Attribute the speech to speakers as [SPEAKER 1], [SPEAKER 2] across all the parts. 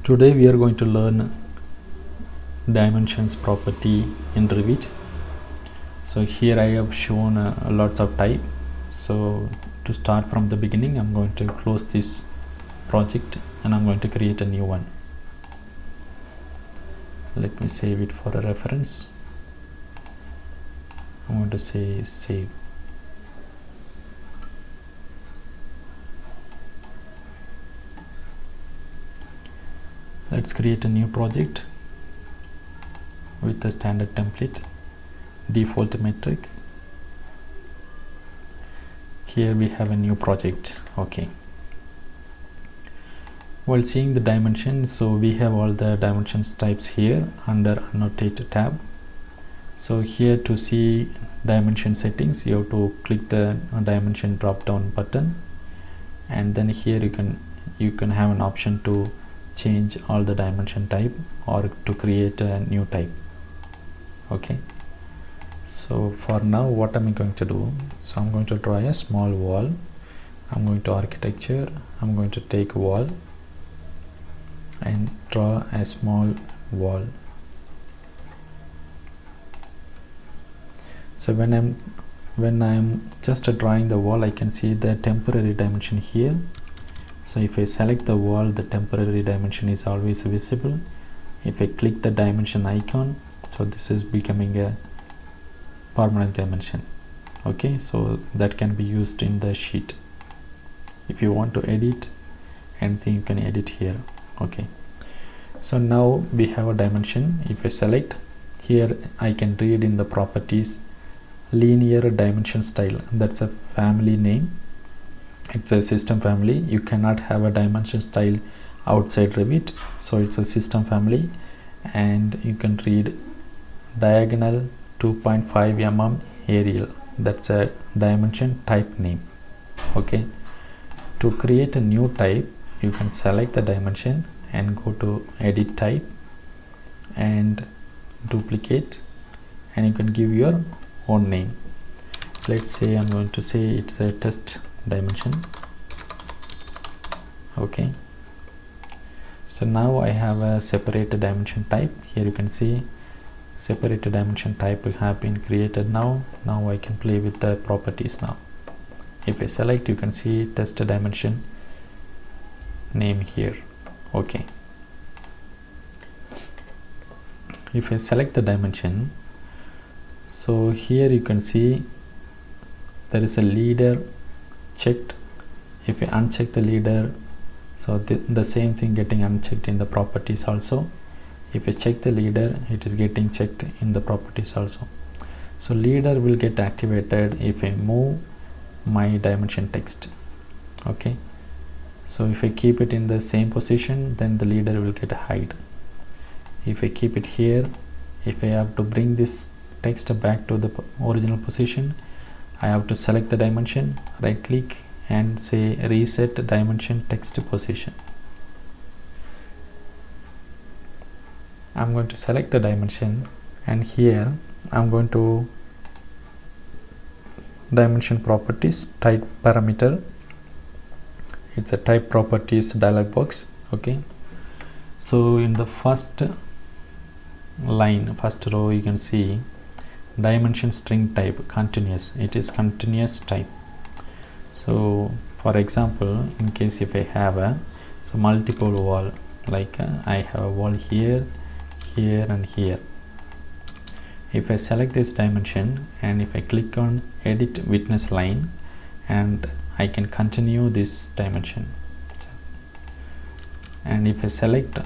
[SPEAKER 1] Today we are going to learn dimensions property in Revit. So here I have shown lots of type. So to start from the beginning, I'm going to close this project and I'm going to create a new one. Let me save it for a reference. I'm going to say save. Let's create a new project with the standard template, default metric. Here we have a new project. Okay. While seeing the dimension, so we have all the dimensions types here under annotate tab. So here to see dimension settings, you have to click the dimension drop down button, and then here you can have an option to change all the dimension type or to create a new type. Okay, so for now what am I going to do? So I'm going to draw a small wall. I'm going to architecture, I'm going to take wall and draw a small wall. So when I'm just drawing the wall, I can see the temporary dimension here. So if I select the wall, the temporary dimension is always visible. If I click the dimension icon, so this is becoming a permanent dimension. Okay, so that can be used in the sheet. If you want to edit anything, you can edit here. Okay, so now we have a dimension. If I select here, I can read in the properties linear dimension style. That's a family name. It's a system family. You cannot have a dimension style outside Revit, so it's a system family. And you can read diagonal 2.5 mm Arial. That's a dimension type name. Okay, to create a new type, you can select the dimension and go to edit type and duplicate, and you can give your own name. Let's say I'm going to say it's a test dimension. Okay, so now I have a separated dimension type. Here you can see separated dimension type have been created. Now I can play with the properties. Now if I select, you can see test dimension name here. Okay, if I select the dimension, so here you can see there is a leader checked. If I uncheck the leader, so the same thing getting unchecked in the properties also. If I check the leader, it is getting checked in the properties also. So leader will get activated if I move my dimension text. Okay, so if I keep it in the same position, then the leader will get hide. If I keep it here, if I have to bring this text back to the original position, I have to select the dimension, right click and say reset dimension text position. I'm going to select the dimension, and here I'm going to dimension properties type parameter. It's a type properties dialog box. Okay, so in the first line, first row, you can see dimension string type continuous. It is continuous type. So for example, in case if I have a multiple wall, like I have a wall here, here and here. If I select this dimension and if I click on edit witness line, and I can continue this dimension, and if I select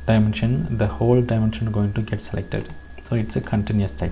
[SPEAKER 1] dimension, the whole dimension going to get selected. So it's a continuous type.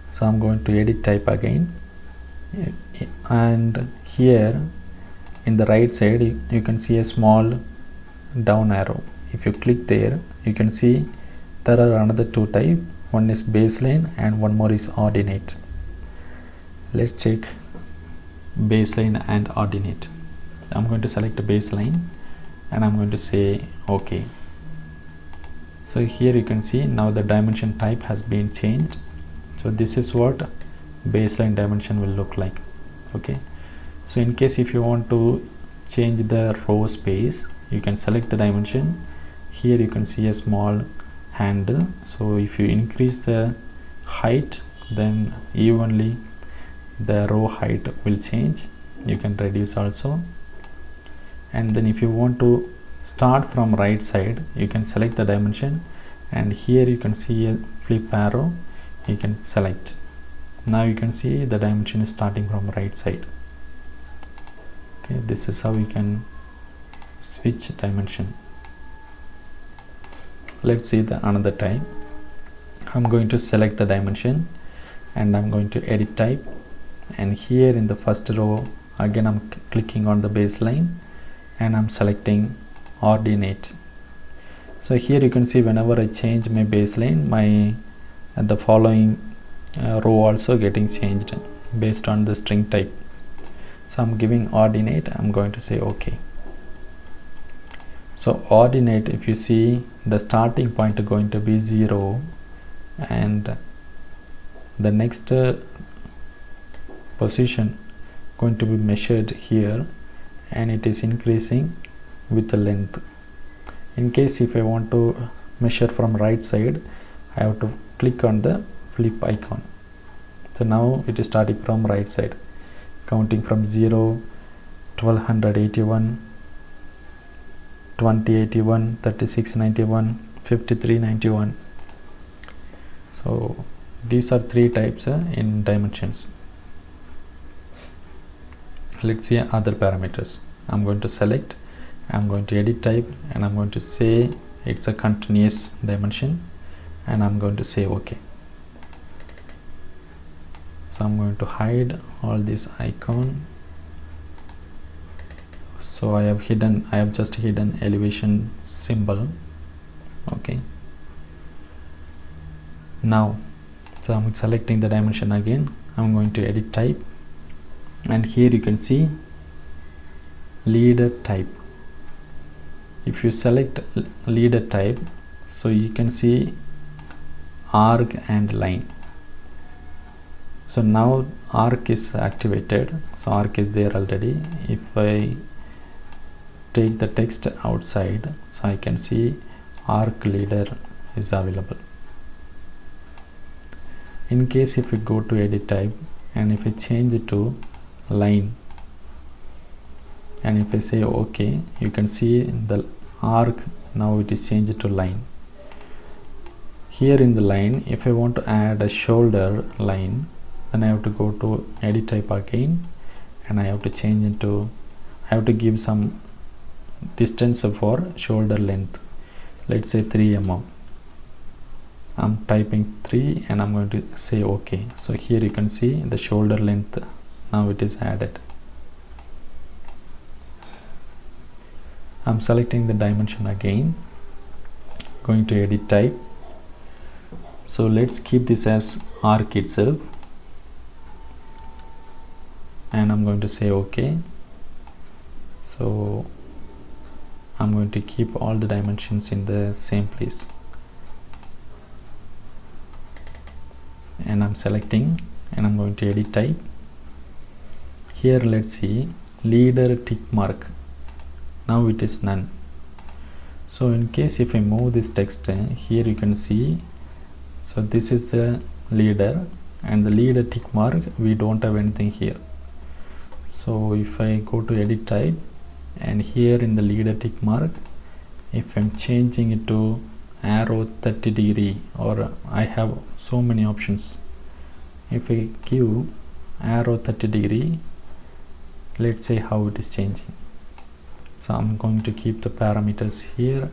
[SPEAKER 1] So I'm going to edit type again, and here in the right side you can see a small down arrow. If you click there, you can see there are another two type. One is baseline and one more is ordinate. Let's check baseline and ordinate. I'm going to select a baseline and I'm going to say okay. So here you can see now the dimension type has been changed. So this is what baseline dimension will look like. Okay, so in case if you want to change the row space, you can select the dimension. Here you can see a small handle, so if you increase the height, then evenly the row height will change. You can reduce also. And then if you want to start from right side, you can select the dimension, and here you can see a flip arrow, you can select. Now you can see the dimension is starting from right side. Okay, this is how you can switch dimension. Let's see the another type. I'm going to select the dimension and I'm going to edit type, and here in the first row again I'm clicking on the baseline and I'm selecting ordinate. So here you can see whenever I change my baseline, my the following row also getting changed based on the string type. So I'm giving ordinate, I'm going to say OK. So ordinate, if you see, the starting point is going to be 0 and the next position going to be measured here, and it is increasing with the length. In case if I want to measure from right side, I have to click on the flip icon. So now it is starting from right side, counting from 0, 1281, 2081, 3691, 5391. So these are three types in dimensions. Let's see other parameters. I'm going to select, I'm going to edit type, and I'm going to say it's a continuous dimension, and I'm going to say OK. So I'm going to hide all this icon. So I have just hidden elevation symbol. Okay. Now, so I'm selecting the dimension again. I'm going to edit type, and here you can see leader type. If you select leader type, so you can see arc and line. So now arc is activated, so arc is there already. If I take the text outside, so I can see arc leader is available. In case if we go to edit type and if I change it to line, and if I say OK, you can see the arc now it is changed to line. Here in the line, if I want to add a shoulder line, then I have to go to edit type again, and I have to change it to, I have to give some distance for shoulder length, let's say 3 mm. I'm typing 3 and I'm going to say OK. So here you can see the shoulder length, now it is added. I'm selecting the dimension again, going to edit type. So let's keep this as arc itself, and I'm going to say OK. So I'm going to keep all the dimensions in the same place, and I'm selecting and I'm going to edit type. Here let's see leader tick mark, now it is none. So in case if I move this text, here you can see, so this is the leader, and the leader tick mark, we don't have anything here. So if I go to edit type, and here in the leader tick mark, if I'm changing it to arrow 30 degree, or I have so many options. If I give arrow 30 degree, let's say how it is changing. So I'm going to keep the parameters here.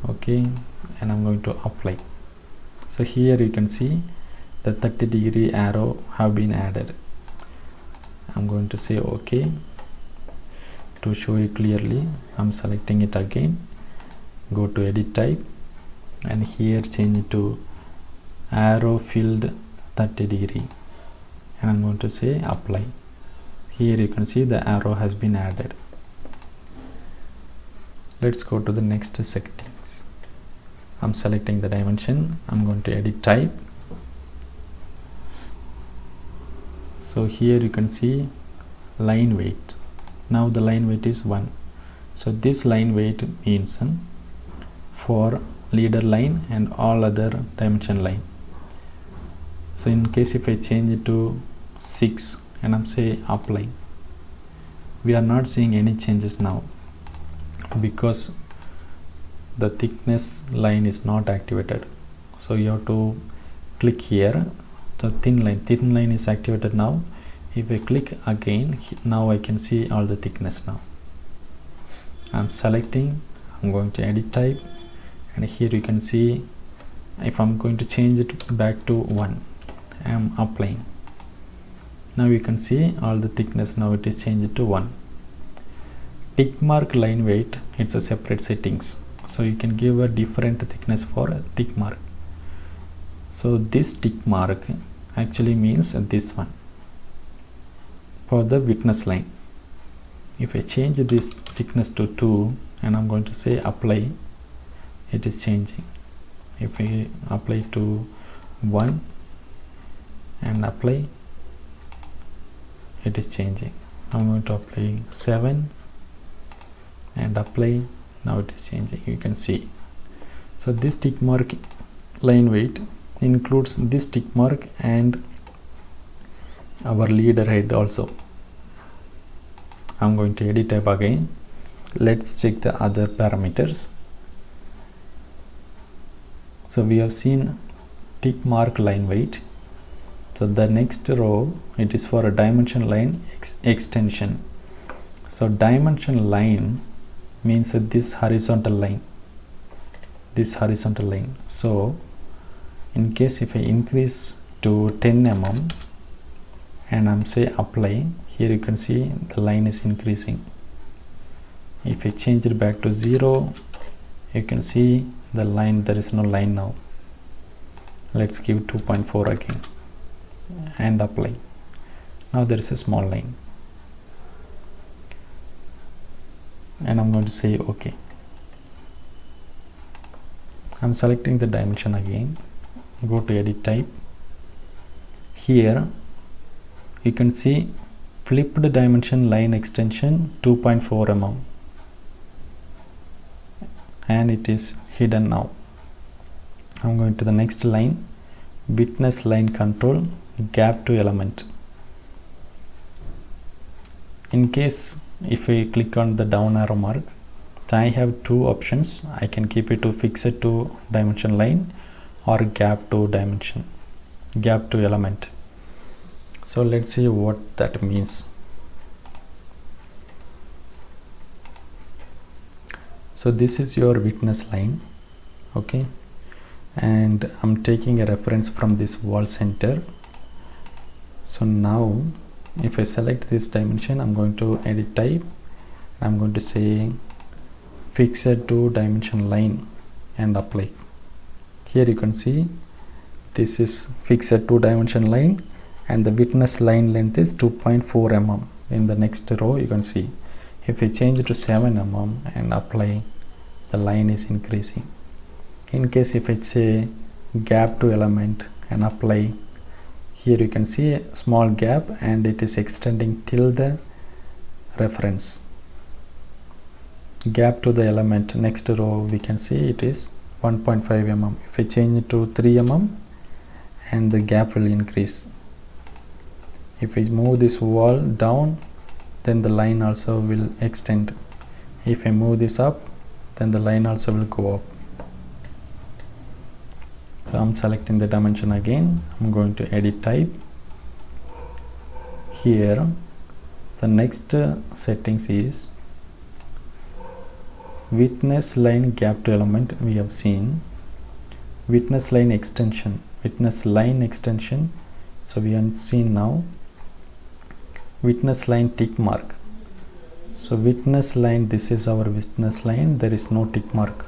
[SPEAKER 1] Okay, and I'm going to apply. So here you can see the 30 degree arrow have been added. I'm going to say OK. To show you clearly, I'm selecting it again, go to edit type, and here change it to arrow filled 30 degree, and I'm going to say apply. Here you can see the arrow has been added. Let's go to the next settings. I'm selecting the dimension, I'm going to edit type. So here you can see line weight. Now the line weight is 1. So this line weight means for leader line and all other dimension line. So in case if I change it to 6 and I'm say apply, we are not seeing any changes now because the thickness line is not activated. So you have to click here, the thin line is activated now. If I click again, now I can see all the thickness now. I'm selecting, I'm going to edit type, and here you can see if I'm going to change it back to 1, I'm applying. Now you can see all the thickness, now it is changed to 1. Tick mark line weight, it's a separate settings, so you can give a different thickness for a tick mark. So this tick mark actually means this one for the witness line. If I change this thickness to 2 and I'm going to say apply, it is changing. If we apply to 1 and apply, it is changing. I'm going to apply 7 and apply, now it is changing, you can see. So this tick mark line weight includes this tick mark and our leader head also. I'm going to edit type again. Let's check the other parameters. So we have seen tick mark line weight. So the next row, it is for a dimension line extension. So dimension line means this horizontal line, So in case if I increase to 10 mm and I'm say apply, here you can see the line is increasing. If I change it back to 0, you can see the line, there is no line now. Let's give 2.4 again and apply. Now there is a small line and I'm going to say OK. I'm selecting the dimension again, go to edit type. Here you can see flipped dimension line extension 2.4 mm and it is hidden now. I'm going to the next line, witness line control gap to element. In case if I click on the down arrow mark, I have two options. I can keep it to fixed to dimension line or gap to element. So let's see what that means. So this is your witness line, okay, and I'm taking a reference from this wall center. So now if I select this dimension, I'm going to edit type, I'm going to say fixed to dimension line and apply. Here you can see this is fixed to dimension line and the witness line length is 2.4 mm. In the next row you can see if I change it to 7 mm and apply, the line is increasing. In case if I say gap to element and apply, here you can see a small gap and it is extending till the reference. Gap to the element, next row we can see it is 1.5 mm. If I change it to 3 mm and the gap will increase. If I move this wall down, then the line also will extend. If I move this up, then the line also will go up. So I'm selecting the dimension again, I'm going to edit type. Here the next settings is witness line gap to element. We have seen witness line extension, so we have seen now witness line tick mark. So witness line, this is our witness line, there is no tick mark,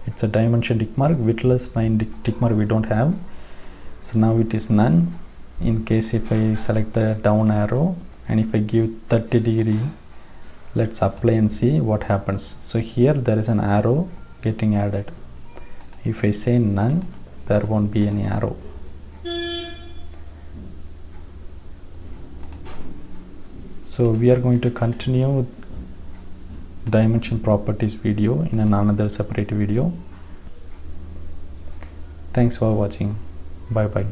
[SPEAKER 1] it's a dimension tick mark. Witness line tick mark we don't have, so now it is none. In case if I select the down arrow and if I give 30 degree, let's apply and see what happens. So here there is an arrow getting added. If I say none, there won't be any arrow. So we are going to continue dimension properties video in another separate video. Thanks for watching. Bye bye.